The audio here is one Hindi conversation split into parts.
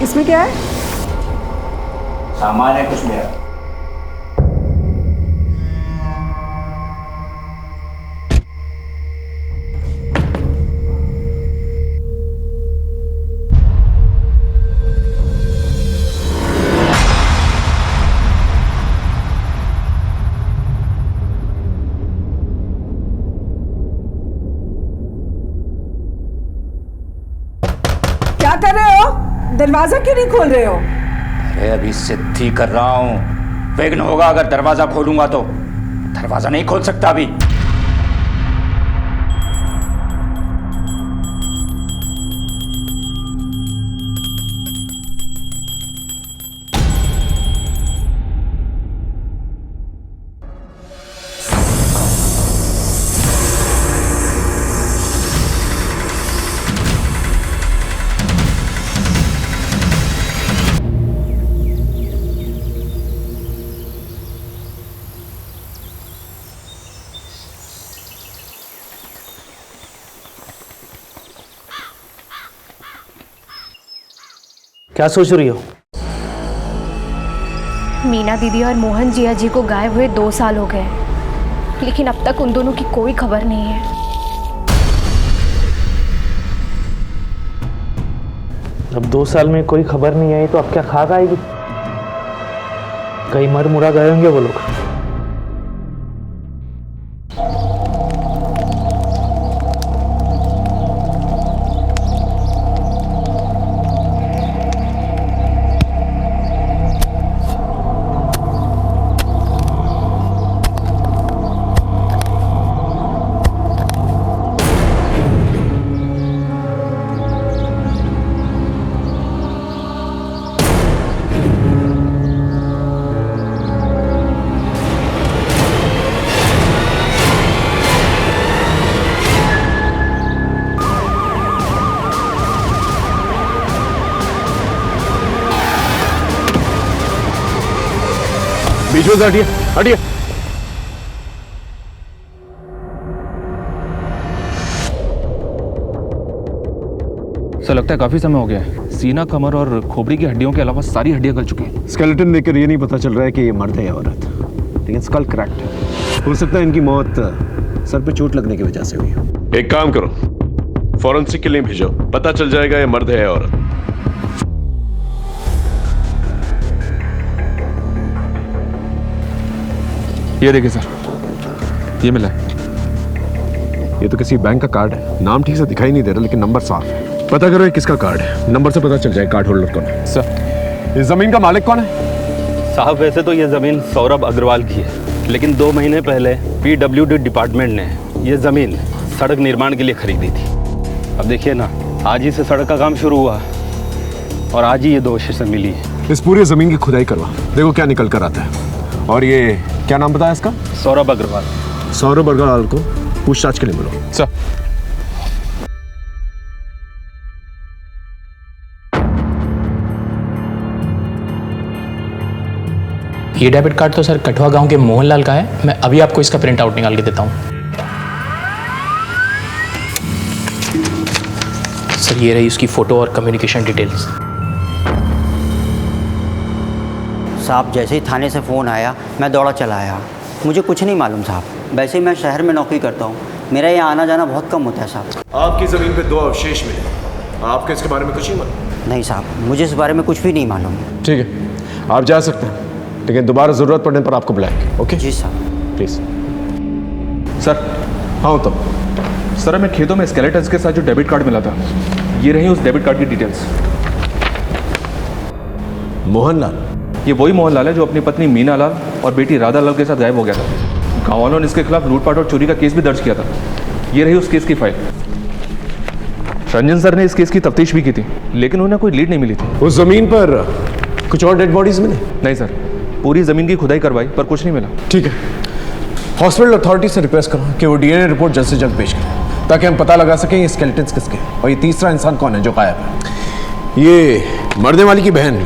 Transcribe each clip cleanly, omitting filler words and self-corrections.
इसमें क्या है? सामान है कुछ मेरा। क्या कर रहे हो? दरवाजा क्यों नहीं खोल रहे हो? अरे अभी सिद्धि कर रहा हूं। विघ्न होगा अगर दरवाजा खोलूंगा तो। दरवाजा नहीं खोल सकता अभी। क्या सोच रही हो? मीना दीदी और मोहन जिया जी को गायब हुए 2 साल हो गए, लेकिन अब तक उन दोनों की कोई खबर नहीं है। अब 2 साल में कोई खबर नहीं आई तो अब क्या खाक आएगी? कहीं मर मुरा गए होंगे वो लोग। बीच में से हटिए, हटिए। सर लगता है काफी समय हो गया है। सीना, कमर और खोपड़ी की हड्डियों के अलावा सारी हड्डियां गल चुकी हैं। स्केलेटन देखकर ये नहीं पता चल रहा है कि ये मर्द है या औरत, लेकिन स्कल क्रैक्ड है। हो सकता है इनकी मौत सर पे चोट लगने की वजह से हुई हो। एक काम करो, फॉरेंसिक के लिए भेजो, पता चल जाएगा ये मर्द है या औरत। ये देखिए सर, ये मिला है। ये तो किसी बैंक का कार्ड है। नाम ठीक से दिखाई नहीं दे रहा, लेकिन नंबर साफ है। पता करो ये किसका कार्ड है। नंबर से पता चल जाए कार्ड होल्डर कौन है। सर इस जमीन का मालिक कौन है? साहब वैसे तो ये ज़मीन सौरभ अग्रवाल की है, लेकिन 2 महीने पहले PWD डिपार्टमेंट ने ये ज़मीन सड़क निर्माण के लिए खरीदी थी। अब देखिए ना, आज ही से सड़क का काम शुरू हुआ और आज ही ये 2 से मिली है। इस पूरी जमीन की खुदाई करवा, देखो क्या निकल कर आता है। और ये क्या नाम बताया इसका? सौरभ अग्रवाल। सौरभ अग्रवाल को पूछताछ के लिए मिलो। सर ये डेबिट कार्ड तो सर कठवा गांव के मोहनलाल का है। मैं अभी आपको इसका प्रिंट आउट निकाल के देता हूँ। सर ये रही उसकी फ़ोटो और कम्युनिकेशन डिटेल्स। साहब जैसे ही थाने से फ़ोन आया मैं दौड़ा चला आया। मुझे कुछ नहीं मालूम साहब। वैसे ही मैं शहर में नौकरी करता हूँ, मेरा यहाँ आना जाना बहुत कम होता है साहब। आपकी जमीन पे 2 अवशेष मिले, आपको इसके बारे में कुछ नहीं मालूम? नहीं साहब, मुझे इस बारे में कुछ भी नहीं मालूम। ठीक है, आप जा सकते हैं, लेकिन दोबारा ज़रूरत पड़ने पर आपको बुलाएंगे। ओके जी साहब। प्लीज़। सर। हाँ तो सर हमें खेतों में स्केलेटन्स के साथ जो डेबिट कार्ड मिला था, ये रही उस डेबिट कार्ड की डिटेल्स। मोहनलाल, ये वही मोहनलाल है जो अपनी पत्नी मीना लाल और बेटी राधा लाल के साथ गायब हो गया था। गाँव वालों ने इसके खिलाफ लूटपाट और चोरी का केस भी दर्ज किया था। ये रही उस केस की फाइल। रंजन सर ने इस केस की तफ्तीश भी की थी, लेकिन उन्हें कोई लीड नहीं मिली थी। उस जमीन पर कुछ और डेड बॉडीज मिले? नहीं सर, पूरी जमीन की खुदाई करवाई पर कुछ नहीं मिला। ठीक है, हॉस्पिटल अथॉरिटी से रिक्वेस्ट करो कि वो DNA रिपोर्ट जल्द से जल्द पेश करें, ताकि हम पता लगा सकें ये स्केलेटन्स किसके हैं और ये तीसरा इंसान कौन है जो गायब है। ये मरने वाली की बहन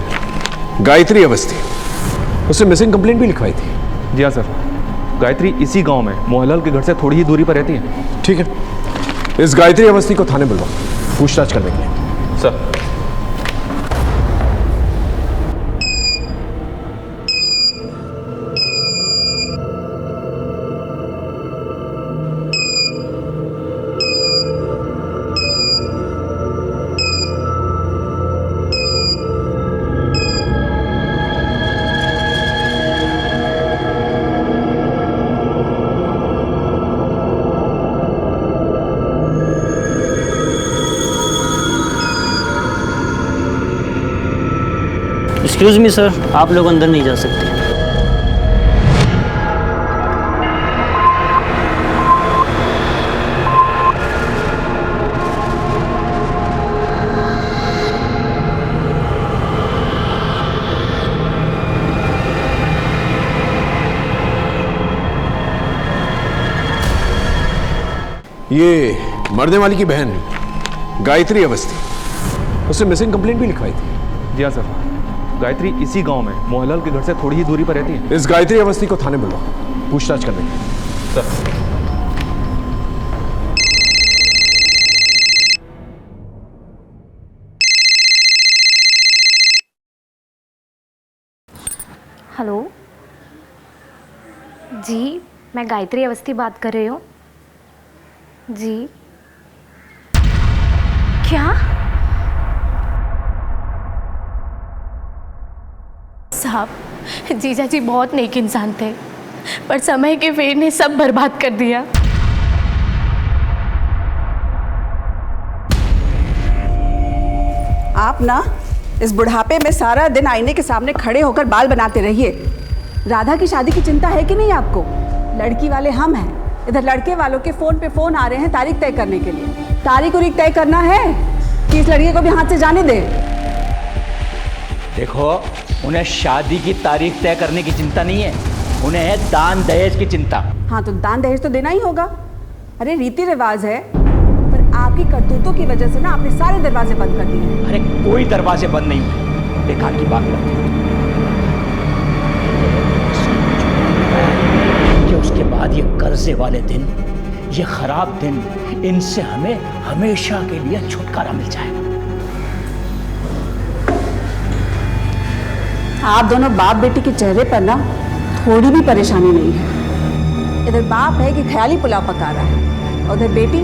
गायत्री अवस्थी, उससे मिसिंग कंप्लेंट भी लिखवाई थी। जी हाँ सर, गायत्री इसी गांव में मोहनलाल के घर से थोड़ी ही दूरी पर रहती है। ठीक है, इस गायत्री अवस्थी को थाने बुलवाओ पूछताछ करने के लिए। सर एक्सक्यूज़ मी सर, आप लोग अंदर नहीं जा सकते। ये मरने वाली की बहन गायत्री अवस्थी, उसने मिसिंग कंप्लेंट भी लिखवाई थी। जी हाँ सर, गायत्री इसी गांव में मोहनलाल के घर से थोड़ी ही दूरी पर रहती है। इस गायत्री अवस्थी को थाने बुलाओ, पूछताछ करने के लिए। सर हेलो जी, मैं गायत्री अवस्थी बात कर रही हूँ जी। क्या? साहब, जीजा जी बहुत नेक इंसान थे, पर समय के फेर ने सब बर्बाद कर दिया। आप ना इस बुढ़ापे में सारा दिन आईने के सामने खड़े होकर बाल बनाते रहिए। राधा की शादी की चिंता है कि नहीं आपको? लड़की वाले हम हैं, इधर लड़के वालों के फ़ोन पे फ़ोन आ रहे हैं तारीख तय करने के लिए। तारीख उरीख तय करना है कि इस लड़के को भी हाथ से जाने दे। देखो, उन्हें शादी की तारीख तय करने की चिंता नहीं है, उन्हें है दान दहेज की चिंता। हाँ, तो दान दहेज तो देना ही होगा। अरे रीति रिवाज है, पर आपकी करतूतों की वजह से ना आपने सारे दरवाजे बंद कर दिए। अरे कोई दरवाजे बंद नहीं हुए, बेकार की बात करते हैं। कि उसके बाद ये कर्जे वाले दिन, ये खराब दिन, इनसे हमें हमेशा के लिए छुटकारा मिल जाएगा। आप दोनों बाप बेटी के चेहरे पर ना थोड़ी भी परेशानी नहीं है। इधर बाप है कि ख्याली पुलाव पका रहा है, और उधर बेटी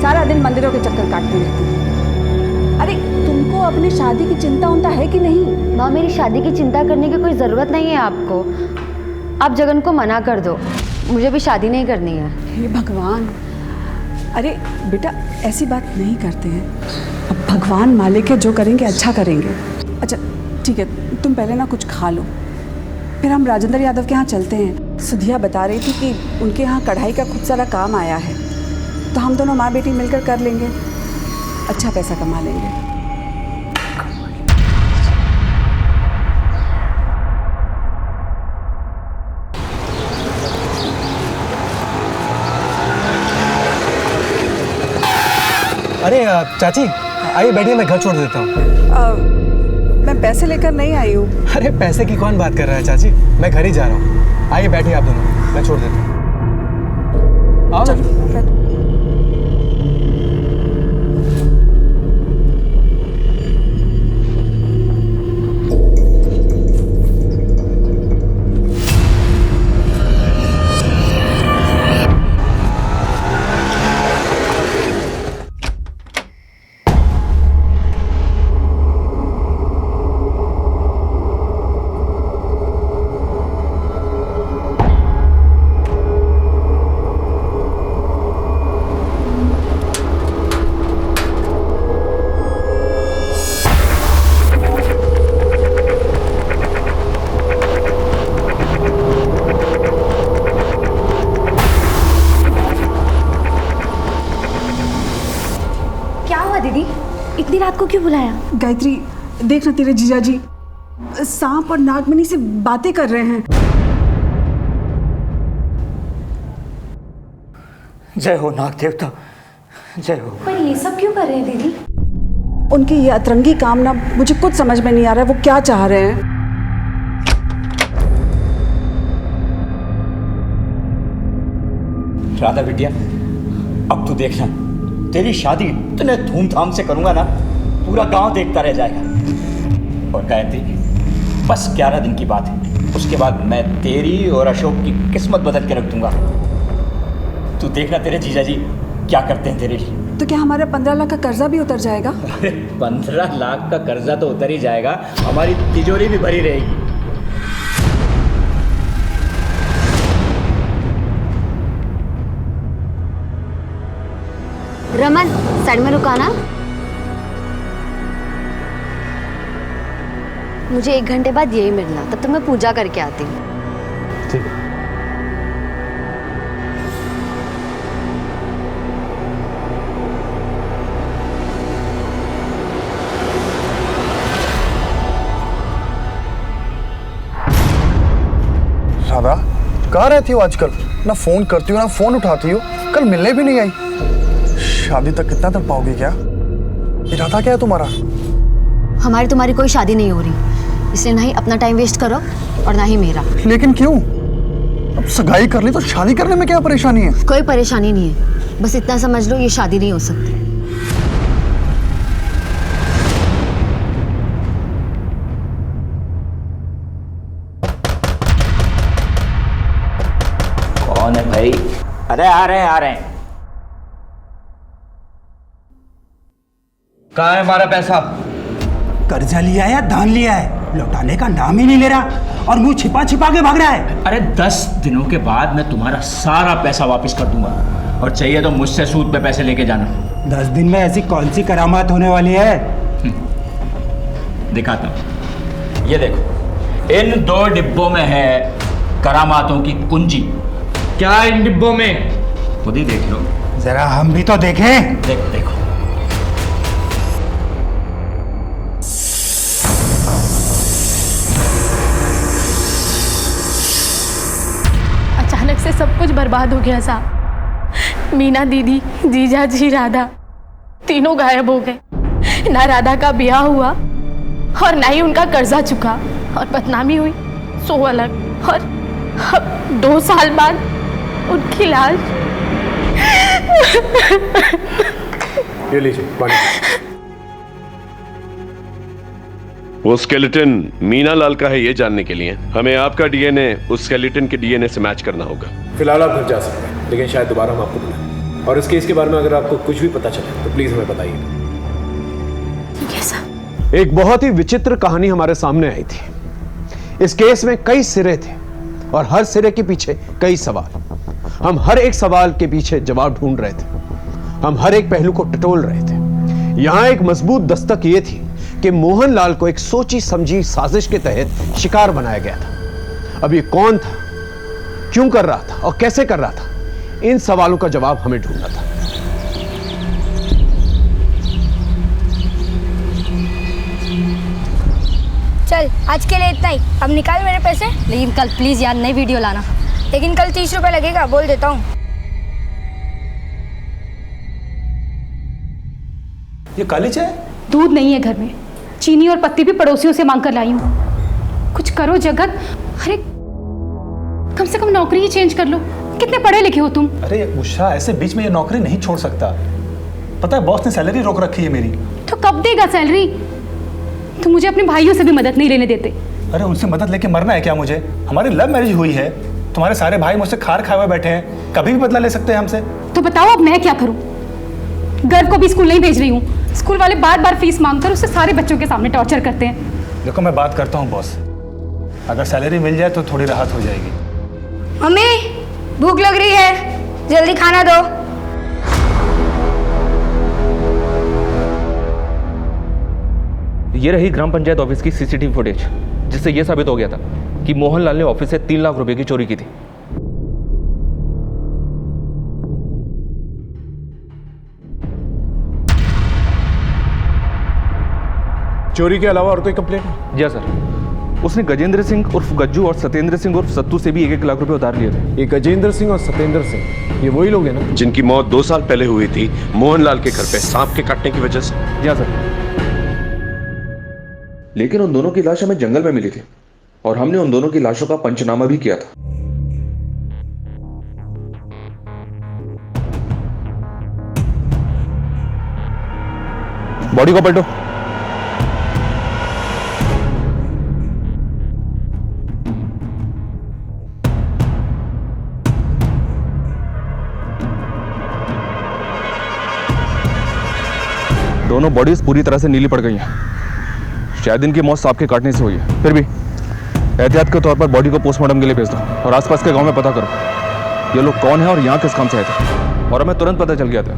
सारा दिन मंदिरों के चक्कर काटती रहती है। अरे तुमको अपनी शादी की चिंता उनता है कि नहीं? माँ, मेरी शादी की चिंता करने की कोई ज़रूरत नहीं है आपको। आप जगन को मना कर दो, मुझे भी शादी नहीं करनी है। हे भगवान! अरे बेटा, ऐसी बात नहीं करते हैं। अब भगवान मालिक है, जो करेंगे अच्छा करेंगे। अच्छा ठीक है, तुम पहले ना कुछ खा लो, फिर हम राजेंद्र यादव के यहाँ चलते हैं। सुधिया बता रही थी कि उनके यहाँ कढ़ाई का खूब सारा काम आया है, तो हम दोनों माँ बेटी मिलकर कर लेंगे, अच्छा पैसा कमा लेंगे। अरे चाची आइए बैठिए, मैं घर छोड़ देता हूँ। मैं पैसे लेकर नहीं आई हूँ। अरे पैसे की कौन बात कर रहा है चाची, मैं घर ही जा रहा हूँ। आइए बैठिए आप दोनों, मैं छोड़ देता हूँ। आओ ना। इतनी रात को क्यों बुलाया? गायत्री, देख ना तेरे जीजा जी सांप और नागमणि से बातें कर रहे हैं। जय हो नाग देवता, जय हो। पर ये सब क्यों कर रहे हैं दीदी? उनकी ये अतरंगी काम ना मुझे कुछ समझ में नहीं आ रहा है, वो क्या चाह रहे हैं। राधा बिटिया, अब तू देखना, तेरी शादी इतने धूमधाम से करूंगा ना, पूरा गांव देखता रह जाएगा। और गायत्री, बस 11 दिन की बात है, उसके बाद मैं तेरी और अशोक की किस्मत बदल के रख दूंगा। तू देखना तेरे जीजा जी क्या करते हैं तेरे लिए। तो क्या हमारा 15 लाख का कर्जा भी उतर जाएगा? अरे 15 लाख का कर्जा तो उतर ही जाएगा, हमारी तिजोरी भी भरी रहेगी। मुझे 1 घंटे बाद यही मिलना, तब तक मैं पूजा करके आती हूँ। ठीक है। राधा, कहाँ रहती हो आजकल? ना फोन करती हो ना फोन उठाती हो, कल मिलने भी नहीं आई। शादी तक कितना तक पाओगे क्या? इरादा क्या है तुम्हारा? हमारी तुम्हारी कोई शादी नहीं हो रही, इसलिए ना ही अपना टाइम वेस्ट करो और ना ही मेरा। लेकिन क्यों? अब सगाई कर ली तो शादी करने में क्या परेशानी है? कोई परेशानी नहीं है, बस इतना समझ लो ये शादी नहीं हो सकती। कौन है भाई? अरे आ रहे हैं। कहाँ है हमारा पैसा? कर्जा लिया है, दान लिया है, लौटाने का नाम ही नहीं ले रहा और मुंह छिपा छिपा के भाग रहा है। अरे 10 दिनों के बाद मैं तुम्हारा सारा पैसा वापस कर दूंगा और चाहिए तो मुझसे सूद पे पैसे लेके जाना। 10 दिन में ऐसी कौन सी करामात होने वाली है? दिखाता हूँ, ये देखो, इन 2 डिब्बों में है करामातों की कुंजी। क्या इन डिब्बों में? खुद ही देख लो। जरा हम भी तो देखें। देखो। अचानक से सब कुछ बर्बाद हो गया साहब। मीना दीदी, जीजा जी, राधा तीनों गायब हो गए। ना राधा का ब्याह हुआ और ना ही उनका कर्जा चुका और बदनामी हुई सो अलग। और अब 2 साल बाद उनकी लाश। ये लीजिए पानी। वो स्केलेटन मीना लाल का है ये जानने के लिए हमें आपका डीएनए उस स्केलेटन के डीएनए से मैच करना होगा। फिलहाल आप घर जा सकते हैं, लेकिन शायद दोबारा हम आपको बुलाएं। और इस केस के बारे में अगर आपको कुछ भी पता चले तो प्लीज हमें बताइए। ठीक है सर। एक बहुत ही विचित्र कहानी हमारे सामने आई थी। इस केस में कई सिरे थे और हर सिरे के पीछे कई सवाल। हम हर एक सवाल के पीछे जवाब ढूंढ रहे थे। हम हर एक पहलू को टटोल रहे थे। यहां एक मजबूत दस्तक ये थी कि मोहनलाल को एक सोची समझी साजिश के तहत शिकार बनाया गया था। अब ये कौन था, क्यों कर रहा था और कैसे कर रहा था, इन सवालों का जवाब हमें ढूंढना था। चल आज के लिए इतना ही, अब निकाल मेरे पैसे। लेकिन कल प्लीज यार नई वीडियो लाना। लेकिन कल 30 रुपए लगेगा, बोल देता हूँ। ये काली चाय? दूध नहीं है घर में, चीनी और पत्ती भी पड़ोसियों से मांग कर लाई हूँ। कुछ करो जगत। अरे कम से कम नौकरी ही चेंज कर लो। कितने पढ़े लिखे हो तुम? अरे उषा, ऐसे बीच में ये नौकरी नहीं छोड़ सकता। पता है बॉस ने सैलरी रोक रखी है मेरी। तो कब देगा सैलरी? तुम मुझे अपने भाइयों से भी मदद नहीं लेने देते। अरे उनसे मदद लेके मरना है क्या मुझे? हमारी लव मैरिज हुई है। तुम्हारे सारे भाई मुझसे खार खाए हुए बैठे हैं, कभी भी बदला ले सकते हैं हमसे। तो बताओ अब मैं क्या करूं? गर्व को भी स्कूल नहीं भेज रही हूँ। स्कूल वाले बार बार फीस मांगकर उससे सारे बच्चों के सामने टॉर्चर करते हैं। देखो मैं बात करता हूँ बॉस, अगर सैलरी मिल जाए तो थोड़ी राहत हो जाएगी। मम्मी भूख लग रही है, जल्दी खाना दो। ये रही ग्राम पंचायत ऑफिस की सीसीटीवी फुटेज, जिससे यह साबित हो गया था कि मोहनलाल ने ऑफिस से 3 लाख रुपए की चोरी की थी। चोरी के अलावा और कोई कंप्लेंट है? जी हाँ सर, उसने गजेंद्र सिंह उर्फ गज्जू और सत्येंद्र सिंह उर्फ सत्तू से भी 1-1 लाख रुपए उधार लिए थे। ये गजेंद्र सिंह और सत्येंद्र सिंह ये वही लोग हैं ना जिनकी मौत 2 साल पहले हुई थी मोहनलाल के घर पे सांप के काटने की वजह से? जी हाँ सर। लेकिन उन दोनों की लाश हमें जंगल में मिली थी और हमने उन दोनों की लाशों का पंचनामा भी किया था। बॉडी को पलटो। दोनों बॉडीज पूरी तरह से नीली पड़ गई हैं। शायद इनकी मौत सांप के काटने से हुई है। फिर भी एहतियात के तौर पर बॉडी को पोस्टमार्टम के लिए भेज दो और आसपास के गांव में पता करो ये लोग कौन है और यहाँ किस काम से आए थे। और हमें तुरंत पता चल गया था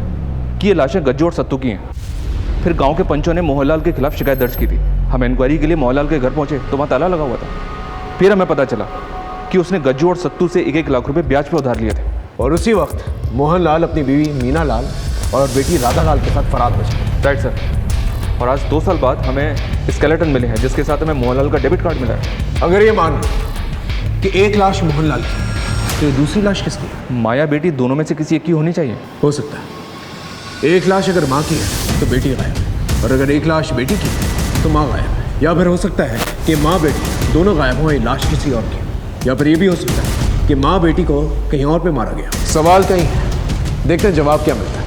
कि ये लाशें गज्जू और सत्तू की हैं। फिर गांव के पंचों ने मोहनलाल के खिलाफ शिकायत दर्ज की थी हम इंक्वायरी के लिए मोहनलाल के घर पहुंचे तो वहाँ ताला लगा हुआ था। फिर हमें पता चला कि उसने गज्जू और सत्तू से 1-1 लाख रुपए ब्याज पे उधार लिए थे। और उसी वक्त मोहनलाल अपनी बीवी मीना लाल और बेटी राधा लाल के साथ फरार हो गए। Right sir. और आज 2 साल बाद हमें स्केलेटन मिले हैं जिसके साथ हमें मोहनलाल का डेबिट कार्ड मिला है। अगर ये मान कि एक लाश मोहनलाल की, तो ये दूसरी लाश किसकी? माया बेटी दोनों में से किसी एक की होनी चाहिए। हो सकता है एक लाश अगर माँ की है तो बेटी गायब है, और अगर एक लाश बेटी की है तो माँ गायब है। या फिर हो सकता है कि माँ बेटी दोनों गायब हो, लाश किसी और की। या फिर ये भी हो सकता है कि माँ बेटी को कहीं और पे मारा गया। सवाल कहीं है, देखते हैं जवाब क्या मिलता है।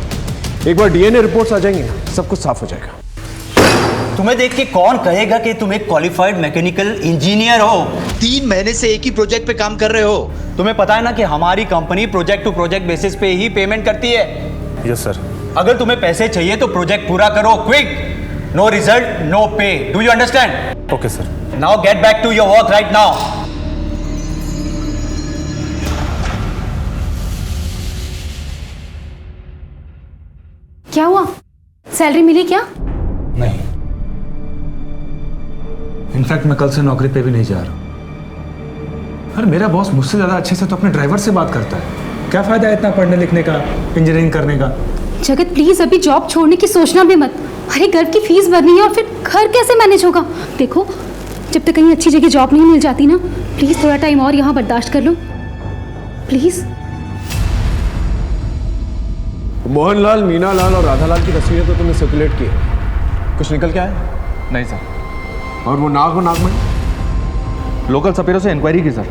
एक बार डीएनए रिपोर्ट्स आ जाएंगी ना, सब कुछ साफ हो जाएगा। तुम्हें देख के कौन कहेगा कि तुम एक क्वालिफाइड मैकेनिकल इंजीनियर हो? 3 महीने से एक ही प्रोजेक्ट पे काम कर रहे हो। तुम्हें पता है ना कि हमारी company project to project basis पे ही पेमेंट करती है। Yes sir. अगर तुम्हें पैसे चाहिए तो प्रोजेक्ट पूरा करो, quick. No result no pay. Do you understand? Okay sir. Now get back to your work right now. क्या हुआ? सैलरी मिली क्या? नहीं, इनफैक्ट मैं कल से नौकरी पे भी नहीं जा रहा। अरे मेरा बॉस मुझसे ज्यादा अच्छे से तो अपने ड्राइवर से बात करता है। क्या फायदा है इतना पढ़ने लिखने का, इंजीनियरिंग करने का? जगत प्लीज अभी जॉब छोड़ने की सोचना भी मत। अरे घर की फीस भरनी है और फिर घर कैसे मैनेज होगा? देखो जब तक कहीं अच्छी जगह जॉब नहीं मिल जाती ना, प्लीज थोड़ा टाइम और यहाँ बर्दाश्त कर लो प्लीज। मोहनलाल, मीना लाल और राधा लाल की तस्वीरें तो तुमने सर्कुलेट की है, कुछ निकल के आया? नहीं सर। और वो नागमणि? लोकल सपेरों से इंक्वायरी की सर,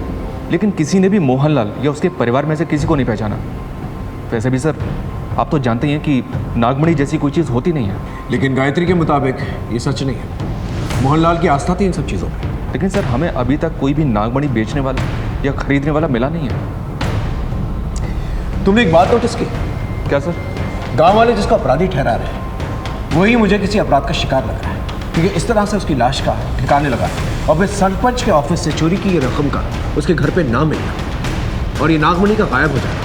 लेकिन किसी ने भी मोहनलाल या उसके परिवार में से किसी को नहीं पहचाना। वैसे भी सर आप तो जानते ही हैं कि नागमणि जैसी कोई चीज़ होती नहीं है। लेकिन गायत्री के मुताबिक ये सच नहीं है। मोहनलाल की आस्था थी इन सब चीज़ों पर। लेकिन सर हमें अभी तक कोई भी नागमणि बेचने वाला या खरीदने वाला मिला नहीं है। तुमने एक बात नोटिस की? क्या सर? गांव वाले जिसको अपराधी ठहरा रहे हैं वही मुझे किसी अपराध का शिकार लग रहा है, क्योंकि इस तरह से उसकी लाश का ठिकाने लगा और फिर सरपंच के ऑफिस से चोरी की रकम का उसके घर पे ना मिलना और ये नागमणि का गायब हो जाना,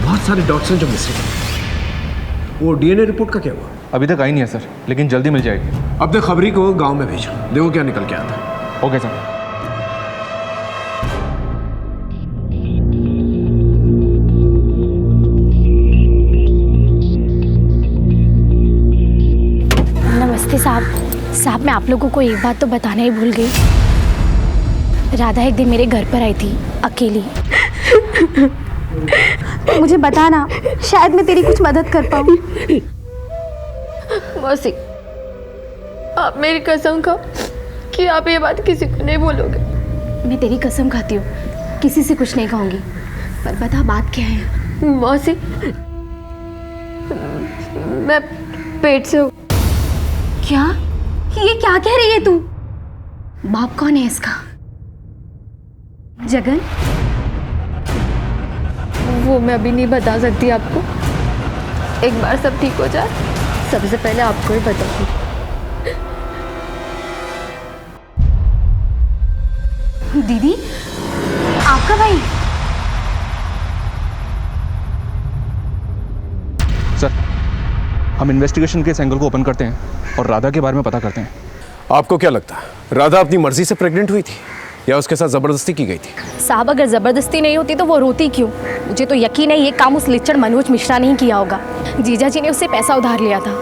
बहुत सारे डॉट्स हैं जो मिसिंग हैं। वो डीएनए रिपोर्ट का क्या हुआ? अभी तक आई नहीं है सर, लेकिन जल्दी मिल जाएगी। अपने खबरी को गाँव में भेजो, देखो क्या निकल के आता है। Okay sir. साहब मैं आप लोगों को एक बात तो बताना ही भूल गई। राधा एक दिन मेरे घर पर आई थी अकेली। मुझे बताना, शायद मैं तेरी कुछ मदद कर पाऊँ। मौसी, आप मेरी कसम खाओ कि आप ये बात किसी को नहीं बोलोगे। मैं तेरी कसम खाती हूँ, किसी से कुछ नहीं कहूँगी। पर बता बात क्या है? मौसी, मैं पेट से हूँ। क्या? ये क्या कह रही है तू? बाप कौन है इसका? जगन? वो मैं अभी नहीं बता सकती आपको। एक बार सब ठीक हो जाए सबसे पहले आपको ही बताऊंगी। दीदी, आपका भाई? सर हम इन्वेस्टिगेशन के इस एंगल को ओपन करते हैं और राधा के बारे में पता करते हैं। आपको क्या लगता है राधा अपनी मर्जी से प्रेग्नेंट हुई थी या उसके साथ जबरदस्ती की गई थी? साहब अगर जबरदस्ती नहीं होती तो वो रोती क्यों? मुझे तो यकीन है ये काम उस लिच्चड़ मनोज मिश्रा ने ही किया होगा। जीजा जी ने उससे पैसा उधार लिया था।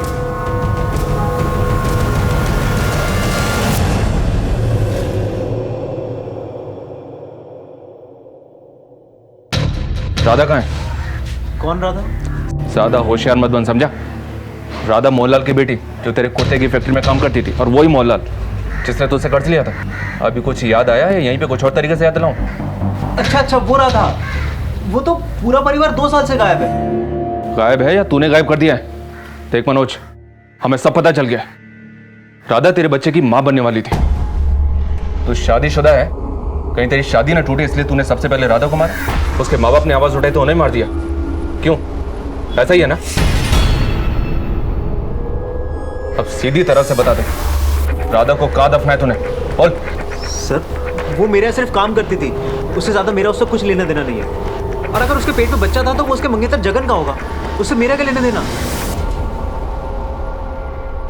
राधा कहाँ है? कौन राधा? ज्यादा होशियार मत बन, समझा? राधा मोहनलाल की बेटी जो तेरे कुत्ते की फैक्ट्री में काम करती थी, और वही मोहनलाल जिसने तुझसे कर्ज लिया था। अभी कुछ याद आया है? यहीं पे कुछ और तरीके से याद दिलाऊं? अच्छा वो राधा, वो तो पूरा परिवार 2 साल से गायब है। गायब है या तूने गायब कर दिया है? देख मनोज, हमें सब पता चल गया। राधा तेरे बच्चे की माँ बनने वाली थी। तू शादीशुदा है, कहीं तेरी शादी ना टूटे इसलिए तूने सबसे पहले राधा को मारा। उसके माँ बाप ने आवाज उठाई तो उन्हें मार दिया। क्यों? ऐसा ही है ना? अब सीधी तरह से बता दे, राधा को कहाँ दफनाया तूने? बोल। सर वो मेरे यहाँ सिर्फ काम करती थी, उससे ज्यादा मेरा उससे कुछ लेना देना नहीं है। और अगर उसके पेट में बच्चा था तो वो उसके मंगेतर जगन का होगा, उससे मेरा क्या लेना देना?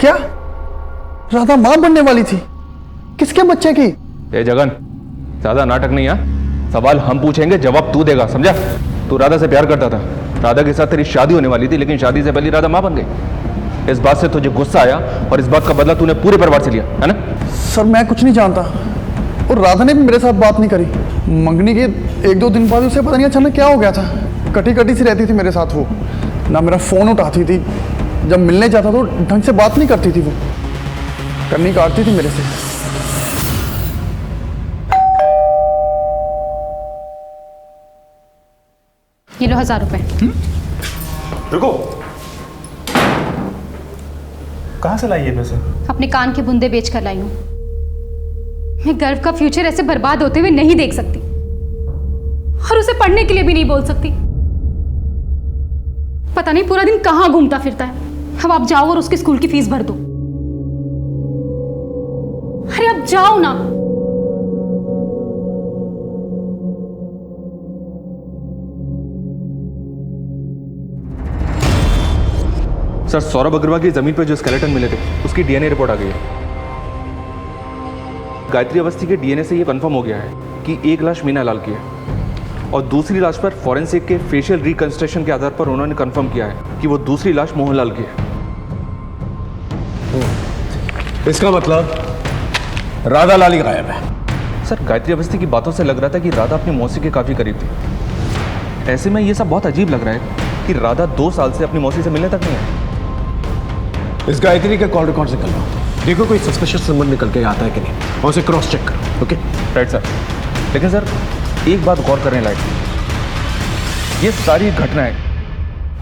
क्या राधा मां बनने वाली थी? किसके बच्चे की? ए जगन, ज्यादा नाटक नहीं है। सवाल हम पूछेंगे, जवाब तू देगा, समझा? तू राधा से प्यार करता था, राधा के साथ तेरी शादी होने वाली थी, लेकिन शादी से पहले राधा मां बन गई। इस बात से तुझे गुस्सा आया और इस बात का बदला तूने पूरे परिवार से लिया, है ना? सर मैं कुछ नहीं जानता, और राधा ने भी मेरे साथ बात नहीं करी। मंगनी के 1-2 दिन बाद उसे पता नहीं अचानक क्या हो गया था, कटी कटी सी रहती थी मेरे साथ वो, ना मेरा फ़ोन उठाती थी, जब मिलने जाता तो ढंग से बात नहीं करती थी, वो करनी काटती थी मेरे से। ये लो 1000 रुपए। रुको, कहाँ से लाई ये पैसे? अपने कान के बुंदे बेच कर लाई हूँ। मैं गर्व का फ्यूचर ऐसे बर्बाद होते हुए नहीं देख सकती, और उसे पढ़ने के लिए भी नहीं बोल सकती। पता नहीं पूरा दिन कहाँ घूमता फिरता है। अब आप जाओ और उसके स्कूल की फीस भर दो। अरे अब जाओ ना। सर, सौरभ अग्रवाल की जमीन पर जो स्केलेटन मिले थे उसकी डीएनए रिपोर्ट आ गई है। गायत्री अवस्थी के डीएनए से यह कंफर्म हो गया है कि एक लाश मीना लाल की है, और दूसरी लाश पर फॉरेंसिक के फेशियल रिकंस्ट्रक्शन के आधार पर उन्होंने कंफर्म किया है कि वो दूसरी लाश मोहनलाल की है। इसका मतलब राधा लाली गायब है। सर, गायत्री अवस्थी की बातों से लग रहा था कि राधा अपनी मौसी के काफी करीब थी। ऐसे में ये सब बहुत अजीब लग रहा है कि राधा 2 साल से अपनी मौसी से मिलने तक नहीं है। इस गायत्री के कॉल रिकॉर्ड से निकलवाओ, देखो कोई सस्पिशियस नंबर निकल के आता है कि नहीं, और उसे क्रॉस चेक करो। Okay right sir. लेकिन सर, एक बात गौर करने लायक, ये सारी घटनाएं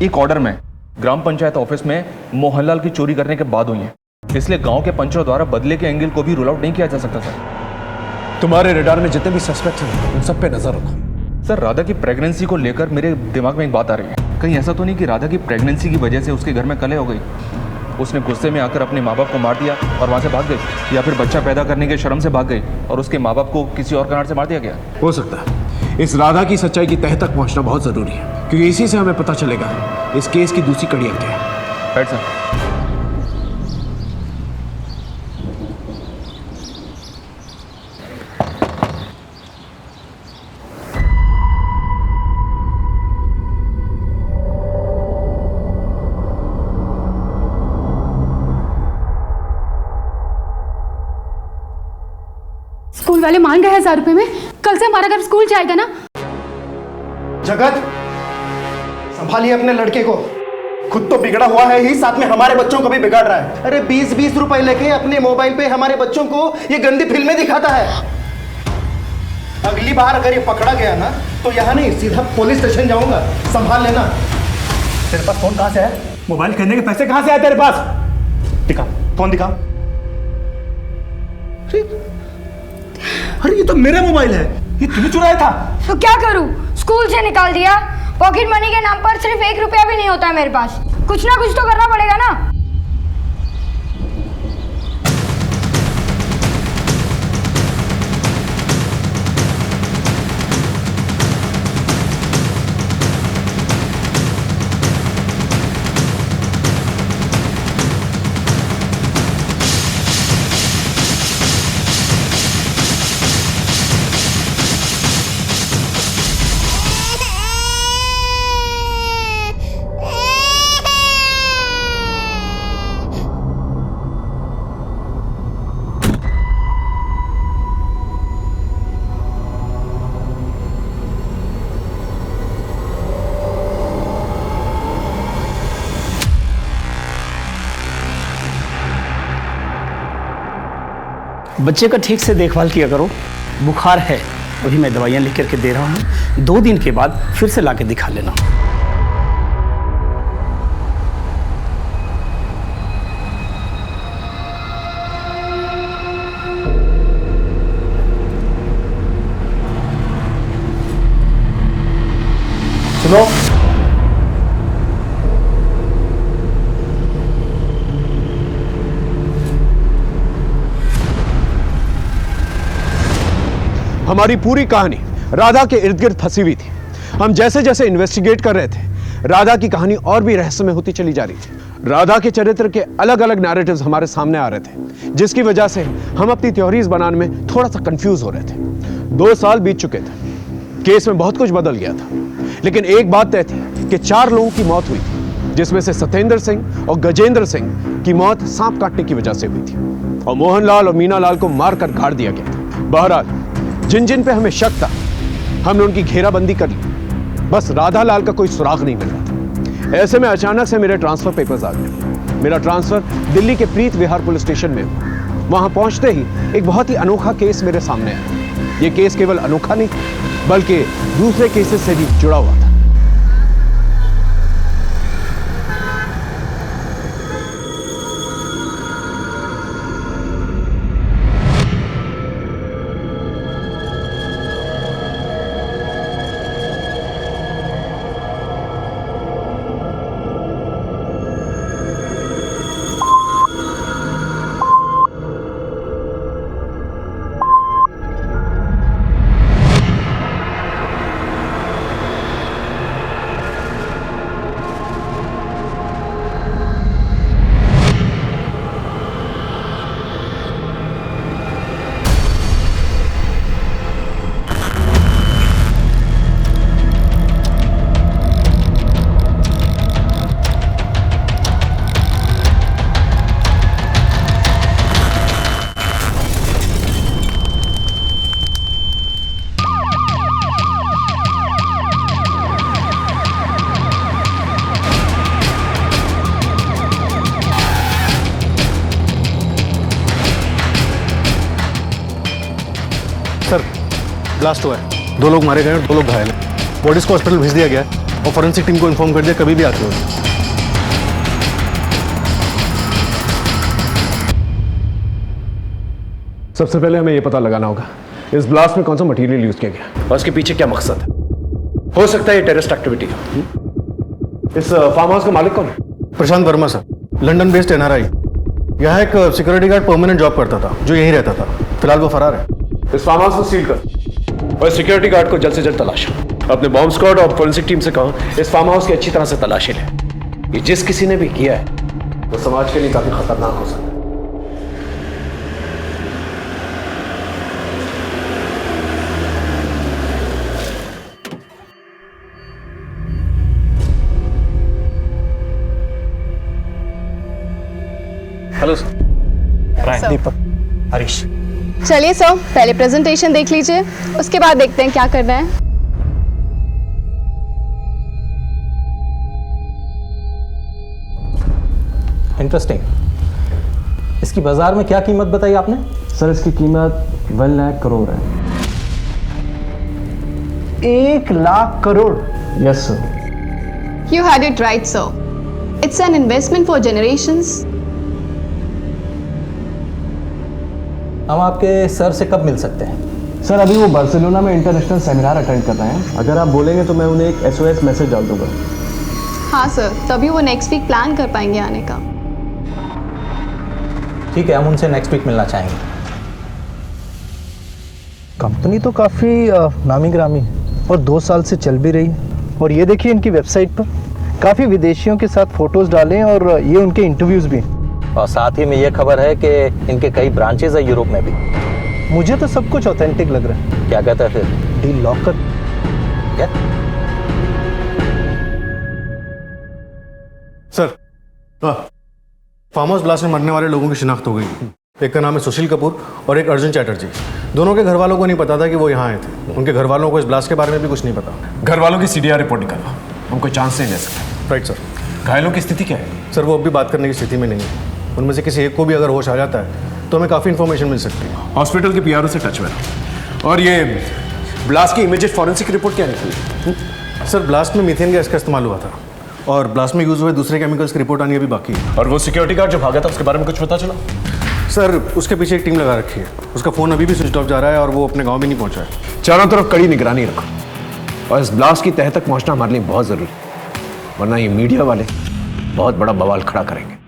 एक ऑर्डर में ग्राम पंचायत ऑफिस में मोहनलाल की चोरी करने के बाद हुई हैं, इसलिए गांव के पंचों द्वारा बदले के एंगल को भी रूल आउट नहीं किया जा सकता सर। तुम्हारे रडार में जितने भी सस्पेक्ट हैं उन सब पे नजर रखो। सर, राधा की प्रेगनेंसी को लेकर मेरे दिमाग में एक बात आ रही है, कहीं ऐसा तो नहीं कि राधा की प्रेगनेंसी की वजह से उसके घर में कलह हो गई, उसने गुस्से में आकर अपने माँ बाप को मार दिया और वहाँ से भाग गई, या फिर बच्चा पैदा करने के शर्म से भाग गई और उसके माँ बाप को किसी और कारण से मार दिया गया। हो सकता है। इस राधा की सच्चाई की तह तक पहुंचना बहुत जरूरी है, क्योंकि इसी से हमें पता चलेगा इस केस की दूसरी कड़ियाँ क्या है। Right sir. स्कूल वाले मान गए 1000 रुपए में। कल से हमारा घर स्कूल जाएगा ना। जगत, संभालिए अपने लड़के को, खुद तो बिगड़ा हुआ है ही, साथ में हमारे बच्चों को भी बिगाड़ रहा है। अरे 20-20 रुपए लेके अपने मोबाइल पे हमारे बच्चों को ये गंदी फिल्में दिखाता है। अगली बार अगर ये पकड़ा गया ना तो यहाँ नहीं, सीधा पुलिस स्टेशन जाऊंगा, संभाल लेना। तेरे पास फोन कहाँ से है? मोबाइल खरीदने के पैसे कहाँ से आए तेरे पास? दिखा, फोन दिखा। अरे ये तो मेरा मोबाइल है, ये तूने चुराया था। तो क्या करूं, स्कूल से निकाल दिया। पॉकेट मनी के नाम पर सिर्फ 1 रुपया भी नहीं होता है मेरे पास। कुछ ना कुछ तो करना पड़ेगा ना। बच्चे का ठीक से देखभाल किया करो। बुखार है, वही मैं दवाइयाँ लिख करके दे रहा हूँ। 2 दिन के बाद फिर से लाके दिखा लेना। सुनो, हमारी पूरी कहानी राधा के इर्द गिर्द फंसी हुई थी। हम जैसे जैसे इन्वेस्टिगेट कर रहे थे, राधा की कहानी और भी रहस्यमय होती चली जा रही थी। राधा के चरित्र के अलग अलग नैरेटिव्स हमारे सामने आ रहे थे, जिसकी वजह से हम अपनी थ्योरीज बनाने में थोड़ा सा कंफ्यूज हो रहे थे। 2 साल बीत चुके थे, केस में बहुत कुछ बदल गया था, लेकिन एक बात तय थी कि 4 लोगों की मौत हुई थी, जिसमें से सत्येंद्र सिंह और गजेंद्र सिंह की मौत सांप काटने की वजह से हुई थी और मोहनलाल और मीनालाल को मारकर गाड़ दिया गया था। बहरहाल जिन जिन पे हमें शक था हमने उनकी घेराबंदी कर ली, बस राधा लाल का कोई सुराग नहीं मिल रहा था। ऐसे में अचानक से मेरे ट्रांसफर पेपर्स आ गए। मेरा ट्रांसफर दिल्ली के प्रीत विहार पुलिस स्टेशन में हुआ। वहां पहुंचते ही एक बहुत ही अनोखा केस मेरे सामने आया। ये केस केवल अनोखा नहीं बल्कि दूसरे केसेस से भी जुड़ा हुआ था। सर, ब्लास्ट हुआ है, 2 लोग मारे गए और 2 लोग घायल हैं। बॉडीज को हॉस्पिटल भेज दिया गया है और फॉरेंसिक टीम को इन्फॉर्म कर दिया, कभी भी आते हो। सबसे पहले हमें यह पता लगाना होगा इस ब्लास्ट में कौन सा मटेरियल यूज किया गया और उसके पीछे क्या मकसद है। हो सकता है ये टेररिस्ट एक्टिविटी का। इस फार्म हाउस का मालिक कौन है? Prashant Verma sir, London based NRI। यहाँ एक सिक्योरिटी गार्ड परमानेंट जॉब करता था जो यहीं रहता था। फिलहाल वो फरार है। इस फार्म हाउस को सील कर और सिक्योरिटी गार्ड को जल्द से जल्द तलाशो। अपने बॉम्ब स्क्वाड और फोरेंसिक टीम से कहो इस फार्म हाउस की अच्छी तरह से तलाशी ले। ये जिस किसी ने भी किया है वो समाज के लिए काफी खतरनाक हो सकता है। Hello sir. दीपक, हरीश। चलिए सर, पहले प्रेजेंटेशन देख लीजिए, उसके बाद देखते हैं क्या करना है। इंटरेस्टिंग। इसकी बाजार में क्या कीमत बताई आपने? सर इसकी कीमत 1 लाख करोड़ है। 1 lakh crore? Yes sir. You had it right, sir. It's an investment for generations. हम आपके सर से कब मिल सकते हैं? सर अभी वो बार्सिलोना में इंटरनेशनल सेमिनार अटेंड कर रहे हैं। अगर आप बोलेंगे तो मैं उन्हें एक SOS मैसेज डाल दूंगा। हाँ सर, तभी वो नेक्स्ट वीक प्लान कर पाएंगे आने का। ठीक है, हम उनसे नेक्स्ट वीक मिलना चाहेंगे। कंपनी तो काफ़ी नामी ग्रामी और 2 साल से चल भी रही। और ये देखिए इनकी वेबसाइट पर काफ़ी विदेशियों के साथ फोटोज़ डालें और ये उनके इंटरव्यूज़ भी। और साथ ही में ये खबर है कि इनके कई ब्रांचेज है यूरोप में भी। मुझे तो सब कुछ ऑथेंटिक लग रहा है। क्या कहता है फिर? डील लॉक कर। क्या? सर, फार्म हाउस ब्लास्ट में मरने वाले लोगों की शिनाख्त हो गई। एक का नाम है सुशील कपूर और एक अर्जुन चैटर्जी। दोनों के घर वालों को नहीं पता था कि वो यहाँ आए थे। उनके घर वालों को इस ब्लास्ट के बारे में भी कुछ नहीं पता। घर वालों की CDR रिपोर्ट निकालो, हम कोई चांस नहीं ले सकते। Right sir. घायलों की स्थिति क्या है? सर वो अब भी बात करने की स्थिति में नहीं है। उनमें से किसी एक को भी अगर होश आ जाता है तो हमें काफ़ी इन्फॉर्मेशन मिल सकती है। हॉस्पिटल के PRO से टच में रहो। और ये ब्लास्ट की इमीडिएट फॉरेंसिक रिपोर्ट क्या निकली? सर ब्लास्ट में मीथेन गैस का इस्तेमाल हुआ था और ब्लास्ट में यूज़ हुए दूसरे केमिकल्स की रिपोर्ट आनी अभी बाकी है। और वो सिक्योरिटी गार्ड जो भागा था उसके बारे में कुछ पता चला? सर उसके पीछे एक टीम लगा रखी है। उसका फ़ोन अभी भी स्विच ऑफ जा रहा है और वो अपने गाँव भी नहीं पहुँचा है। चारों तरफ कड़ी निगरानी रखो और इस ब्लास्ट की तह तक पहुँचना हमारे लिए बहुत ज़रूरी है, वरना ये मीडिया वाले बहुत बड़ा बवाल खड़ा करेंगे।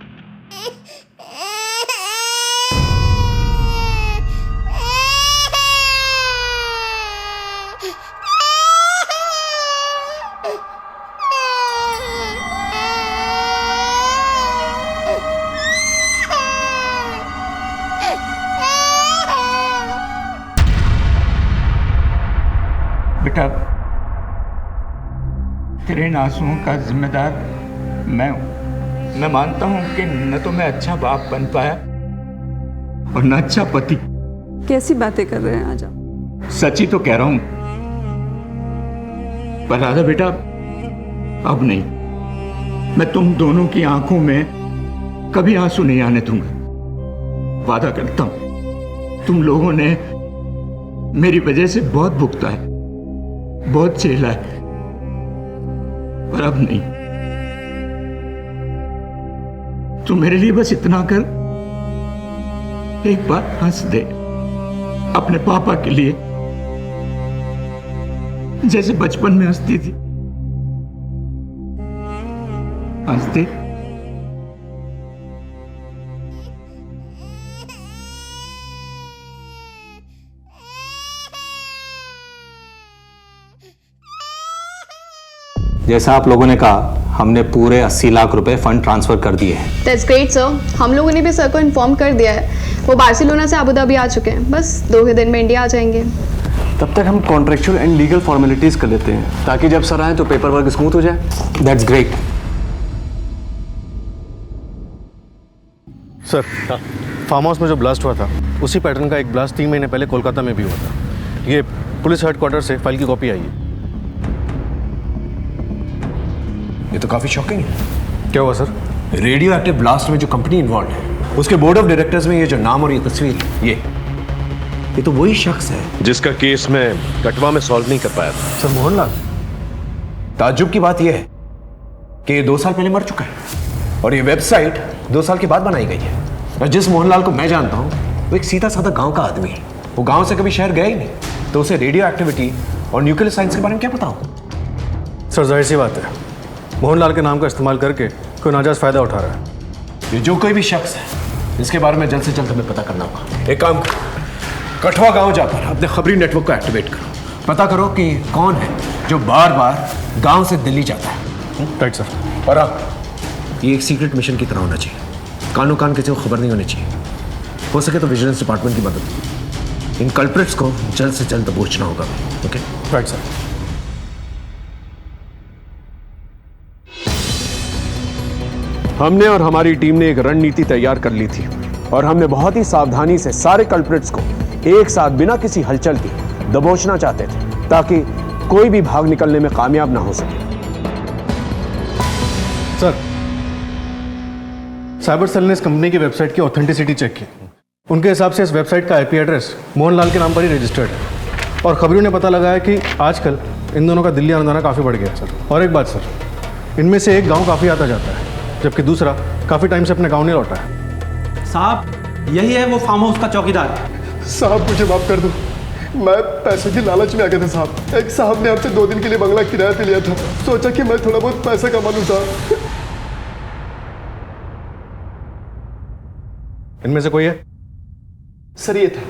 बेटा, तेरे इन आंसुओं का जिम्मेदार मैं हूं। मैं मानता हूं कि न तो मैं अच्छा बाप बन पाया और न अच्छा पति। कैसी बातें कर रहे हैं आज आप? सच ही तो कह रहा हूं। पर राधा बेटा, अब नहीं, मैं तुम दोनों की आंखों में कभी आंसू नहीं आने दूंगा। वादा करता हूं। तुम लोगों ने मेरी वजह से बहुत भुगता है, बहुत झेला है, पर अब नहीं। तू मेरे लिए बस इतना कर, एक बार हंस दे अपने पापा के लिए, जैसे बचपन में हंसती थी। हंस दे। जैसा आप लोगों ने कहा, हमने पूरे 80 लाख रुपए फंड ट्रांसफर कर दिए हैं। That's great sir. हम लोगों ने भी सर को इन्फॉर्म कर दिया है। वो बार्सिलोना से अबू धाबी आ चुके हैं, बस 2 ही दिन में इंडिया आ जाएंगे। तब तक हम कॉन्ट्रेक्चुअल एंड लीगल फॉर्मेलिटीज कर लेते हैं, ताकि जब सर आए तो पेपर वर्क स्मूथ हो जाए। That's great sir. Farm house में जो ब्लास्ट हुआ था, उसी पैटर्न का एक ब्लास्ट 3 महीने पहले कोलकाता में भी हुआ था। ये पुलिस हेडक्वार्टर से फाइल की कॉपी आई है। ये तो काफी शॉकिंग है। क्या हुआ सर? रेडियो एक्टिव ब्लास्ट में जो कंपनी इन्वॉल्व है, उसके बोर्ड ऑफ डायरेक्टर्स में ये जो नाम और ये तस्वीर, ये तो वही शख्स है जिसका केस मैं कटवा में सॉल्व नहीं कर पाया था। सर मोहनलाल। ताज्जुब की बात यह है कि ये 2 साल पहले मर चुका है और ये वेबसाइट 2 साल के बाद बनाई गई है। और जिस मोहनलाल को मैं जानता हूँ, वो एक सीधा साधा गांव का आदमी है। वो गांव से कभी शहर गया ही नहीं, तो उसे रेडियो एक्टिविटी और न्यूक्लियर साइंस के बारे में क्या पता हो? सर जाहिर सी बात है, मोहनलाल के नाम का इस्तेमाल करके कोई नाजायज फायदा उठा रहा है। ये जो कोई भी शख्स है, इसके बारे में जल्द से जल्द हमें पता करना होगा। एक काम करो, कठवा गांव जाकर अपने खबरी नेटवर्क को एक्टिवेट करो। पता करो कि कौन है जो बार बार गांव से दिल्ली जाता है। Right sir. और अब ये एक सीक्रेट मिशन की तरह होना चाहिए। कानो कान किसी को खबर नहीं होनी चाहिए। हो सके तो विजिलेंस डिपार्टमेंट की मदद। इन कल्प्रिट्स को जल्द से जल्द दबोचना होगा। ओके? Right sir. हमने और हमारी टीम ने एक रणनीति तैयार कर ली थी और हमने बहुत ही सावधानी से सारे कल्प्रिट्स को एक साथ बिना किसी हलचल के दबोचना चाहते थे, ताकि कोई भी भाग निकलने में कामयाब ना हो सके। सर, साइबर सेल ने इस कंपनी की वेबसाइट की ऑथेंटिसिटी चेक की। उनके हिसाब से इस वेबसाइट का आईपी एड्रेस मोहनलाल के नाम पर ही रजिस्टर्ड है और खबरों ने पता लगाया कि आजकल इन दोनों का दिल्ली आना जाना काफ़ी बढ़ गया है सर। और एक बात सर, इनमें से एक गांव काफ़ी आता जाता है, जबकि दूसरा काफ़ी टाइम से अपने गांव नहीं लौटा है। साहब, यही है वो फार्म हाउस का चौकीदार। साहब मुझे माफ़ कर दो, मैं पैसे की लालच में आ गया था साहब। एक साहब ने आपसे 2 दिन के लिए बंगला किराए पे लिया था, सोचा कि मैं थोड़ा बहुत पैसा कमा लूँ साहब। इनमें से कोई है? सर ये था।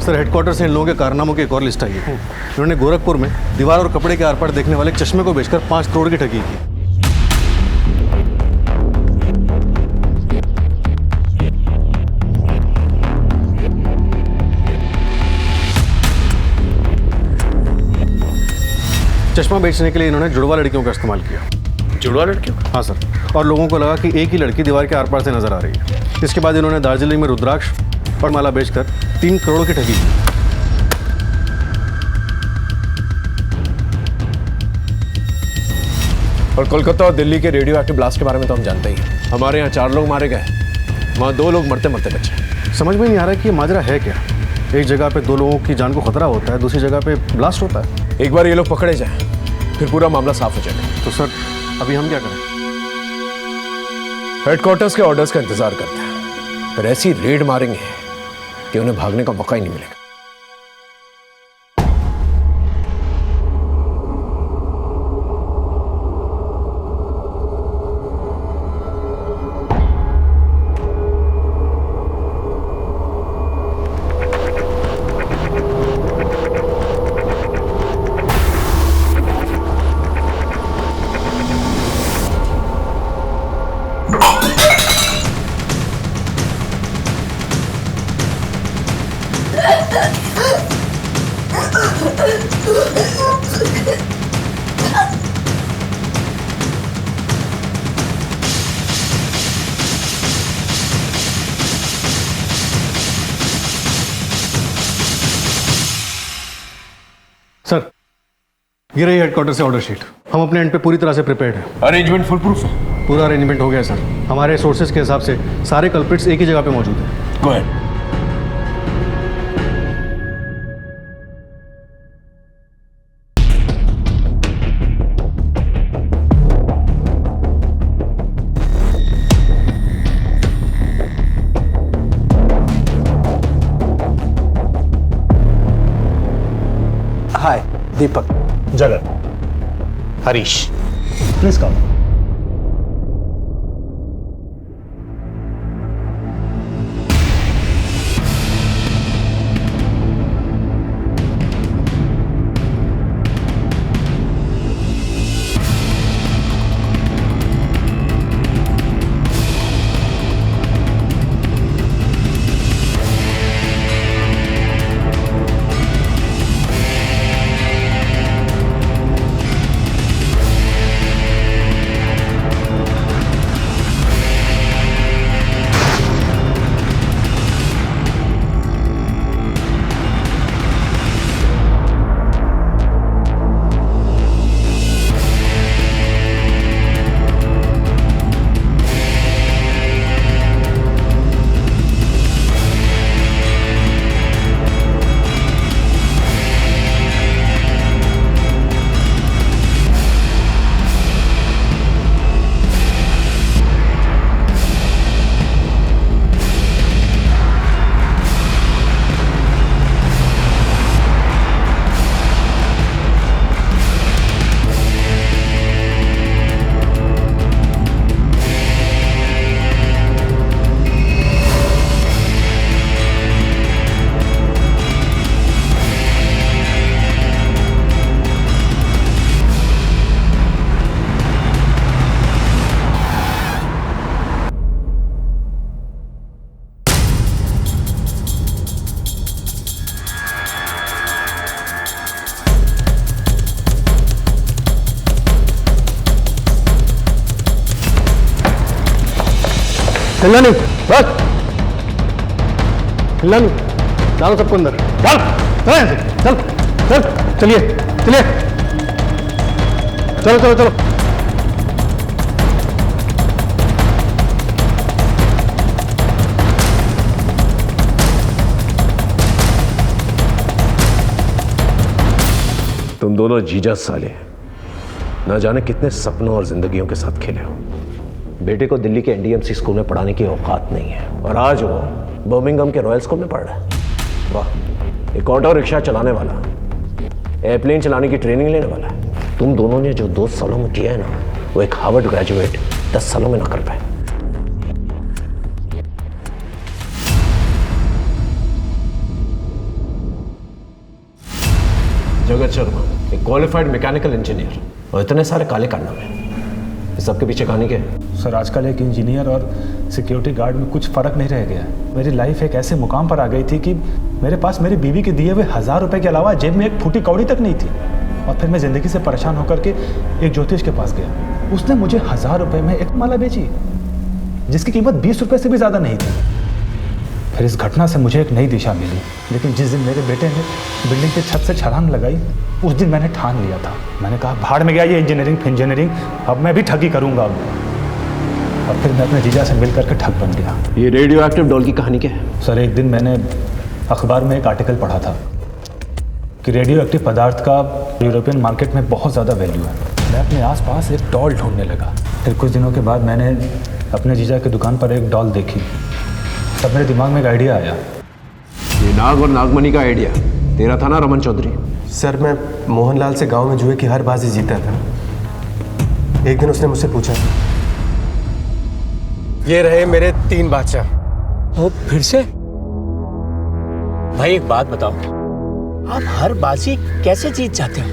सर हेडक्वार्टर से इन लोगों के कारनामों की एक और लिस्ट आई है। इन्होंने गोरखपुर में दीवार और कपड़े के आर पार देखने वाले चश्मे को बेचकर 5 करोड़ की ठगी की। चश्मा बेचने के लिए इन्होंने जुड़वा लड़कियों का इस्तेमाल किया। जुड़वा लड़कियों? हाँ सर। और लोगों को लगा कि एक ही लड़की दीवार के आर पार से नजर आ रही है। इसके बाद इन्होंने दार्जिलिंग में रुद्राक्ष और माला बेचकर 3 करोड़ की ठगी की। और कोलकाता और दिल्ली के रेडियो एक्टिव ब्लास्ट के बारे में तो हम जानते ही हैं। हमारे यहाँ 4 लोग मारे गए, वहाँ 2 लोग मरते मरते बचे। समझ में नहीं आ रहा कि ये माजरा है क्या। एक जगह पे 2 लोगों की जान को खतरा होता है, दूसरी जगह पे ब्लास्ट होता है। एक बार ये लोग पकड़े जाएं, फिर पूरा मामला साफ हो जाएगा। तो सर अभी हम क्या करें? हेडक्वार्टर्स के ऑर्डर्स का इंतजार करते हैं, फिर ऐसी रेड मारेंगे कि उन्हें भागने का मौका ही नहीं मिलेगा। सर, ये रही हेडक्वार्टर से ऑर्डर शीट। हम अपने एंड पे पूरी तरह से प्रिपेयर्ड हैं। अरेंजमेंट फुल प्रूफ है? पूरा अरेंजमेंट हो गया सर। हमारे सोर्सेज के हिसाब से सारे कल्प्रिट्स एक ही जगह पे मौजूद हैं। Go ahead. Hi, Deepak. Jagat. Harish. Please come. हिलना नहीं, बस हिलना नहीं। डालो सबको अंदर। डाल, चल चल चल, चलिए चलिए, चलो चलो चलो। तुम दोनों जीजा साले ना जाने कितने सपनों और जिंदगियों के साथ खेले हो। बेटे को दिल्ली के एनडीएमसी स्कूल में पढ़ाने की औकात नहीं है और आज वो बर्मिंघम के रॉयल स्कूल में पढ़ रहा है। वाह, एक ऑटो रिक्शा चलाने वाला, एयरप्लेन चलाने की ट्रेनिंग लेने वाला है। तुम दोनों ने जो 2 सालों में किया है ना, वो एक हार्वर्ड ग्रेजुएट 10 सालों में ना कर पाए। जगत शर्मा एक क्वालिफाइड मैकेनिकल इंजीनियर और इतने सारे काले कारनामे, इस सबके पीछे कहानी क्या है? सर, आजकल एक इंजीनियर और सिक्योरिटी गार्ड में कुछ फ़र्क नहीं रह गया। मेरी लाइफ एक ऐसे मुकाम पर आ गई थी कि मेरे पास मेरी बीवी के दिए हुए 1000 रुपए के अलावा जेब में एक फूटी कौड़ी तक नहीं थी। और फिर मैं ज़िंदगी से परेशान होकर के एक ज्योतिष के पास गया। उसने मुझे 1000 रुपये में एक माला बेची जिसकी कीमत 20 रुपये से भी ज़्यादा नहीं थी। फिर इस घटना से मुझे एक नई दिशा मिली, लेकिन जिस दिन मेरे बेटे ने बिल्डिंग की छत से छलांग लगाई, उस दिन मैंने ठान लिया था। मैंने कहा भाड़ में गया ये इंजीनियरिंग, अब मैं भी ठगी करूंगा। और फिर मैं अपने जीजा से मिल करके ठग बन गया। ये रेडियो एक्टिव डॉल की कहानी क्या है? सर, एक दिन मैंने अखबार में एक आर्टिकल पढ़ा था कि रेडियो एक्टिव पदार्थ का यूरोपियन मार्केट में बहुत ज़्यादा वैल्यू है। मैं अपने आसपास एक डॉल ढूंढने लगा। फिर कुछ दिनों के बाद मैंने अपने जीजा की दुकान पर एक डॉल देखी। तब मेरे दिमाग में एक आइडिया आया। ये नाग और नागमणि का आइडिया तेरा था ना रमन चौधरी? सर, मैं मोहनलाल से गांव में जुए की हर बाजी जीता था। एक दिन उसने मुझसे पूछा, ये रहे मेरे 3 बादशाह। ओ, फिर से? भाई एक बात बताओ, आप हर बाजी कैसे जीत जाते हो?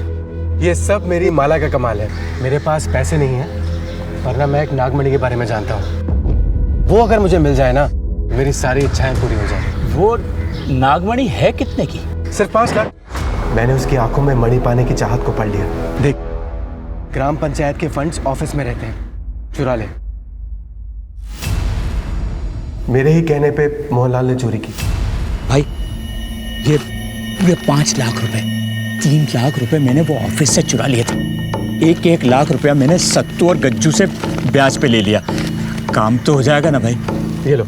ये सब मेरी माला का कमाल है। मेरे पास पैसे नहीं है, वरना मैं एक नागमणि के बारे में जानता हूँ। वो अगर मुझे मिल जाए ना, मेरी सारी इच्छाएं पूरी हो जाए। वो नागमणि है कितने की? सिर्फ 5 लाख। मैंने उसकी आंखों में मणि पाने की चाहत को पढ़ लिया। देख, ग्राम पंचायत के फंड्स ऑफिस में रहते हैं, चुरा ले। मेरे ही कहने पे मोहनलाल ने चोरी की। भाई ये पूरे 5 लाख रुपए, 3 लाख रुपए मैंने वो ऑफिस से चुरा लिए थे। 1 लाख रुपया मैंने सत्तू और गज्जू से ब्याज पे ले लिया। काम तो हो जाएगा ना भाई? ये लो,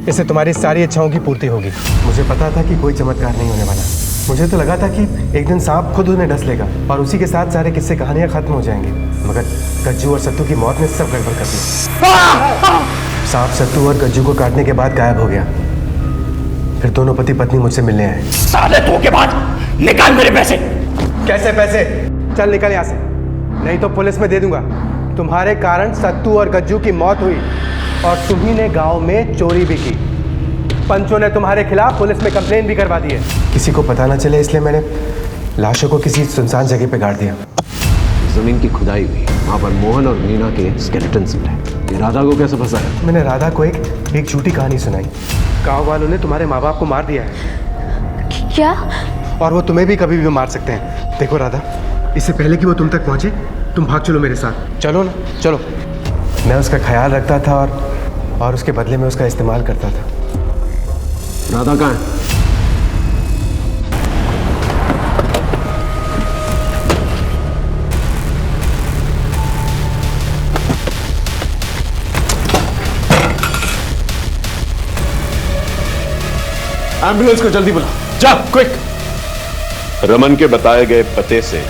इससे तुम्हारी सारी इच्छाओं की पूर्ति होगी। मुझे पता था कि कोई चमत्कार नहीं होने वाला। मुझे तो लगा था कि एक दिन सांप खुद उन्हें डस लेगा और उसी के साथ सारे किस्से कहानियां खत्म हो जाएंगी, मगर गज्जू और सत्तू की मौत ने सब गड़बड़ कर दिया। सांप सत्तू और गज्जू को काटने के बाद गायब हो गया। फिर दोनों पति पत्नी मुझसे मिलने आए। साले धोखेबाज, निकाल मेरे पैसे। कैसे पैसे? चल निकल यहाँ से, नहीं तो पुलिस में दे दूंगा। तुम्हारे कारण सत्तू और गज्जू की मौत हुई और तुम्ही ने गांव में चोरी भी की। पंचों ने तुम्हारे खिलाफ पुलिस में कंप्लेन भी करवा दी है। किसी को पता ना चले इसलिए मैंने लाशों को किसी सुनसान जगह पे गाड़ दिया। जमीन की खुदाई हुई, वहाँ पर मोहन और मीना के स्केलेटन्स मिले। ये राधा को कैसे फंसाया? मैंने राधा को एक झूठी कहानी सुनाई। गाँव वालों ने तुम्हारे माँ बाप को मार दिया है। क्या? और वो तुम्हें भी कभी भी मार सकते हैं। देखो राधा, इससे पहले कि वो तुम तक पहुंचे, तुम भाग चलो मेरे साथ। चलो ना, चलो। मैं उसका ख्याल रखता था और उसके बदले में उसका इस्तेमाल करता था। राधा कहाँ है? एम्बुलेंस को जल्दी बुला, जा क्विक। रमन के बताए गए पते से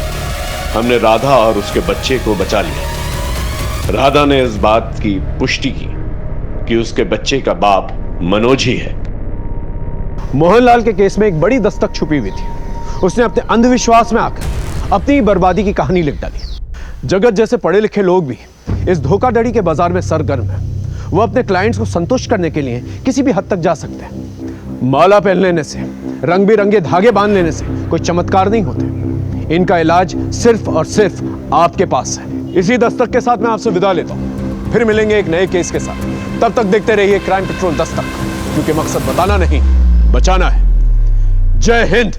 हमने राधा और उसके बच्चे को बचा लिया। राधा ने इस बात की पुष्टि की कि उसके बच्चे का बाप मनोज ही है। मोहनलाल के केस में एक बड़ी दस्तक छुपी हुई थी। उसने अपने अंधविश्वास में आकर अपनी बर्बादी की कहानी लिख डाली। जगत जैसे पढ़े लिखे लोग भी इस धोखाधड़ी के बाजार में सरगर्म है। वो अपने क्लाइंट्स को संतुष्ट करने के लिए किसी भी हद तक जा सकते हैं। माला पहन लेने से, रंग बिरंगे धागे बांध लेने से कोई चमत्कार नहीं होते। इनका इलाज सिर्फ और सिर्फ आपके पास है। इसी दस्तक के साथ मैं आपसे विदा लेता हूं। फिर मिलेंगे एक नए केस के साथ। तब तक देखते रहिए क्राइम पेट्रोल दस्तक, क्योंकि मकसद बताना नहीं, बचाना है। जय हिंद।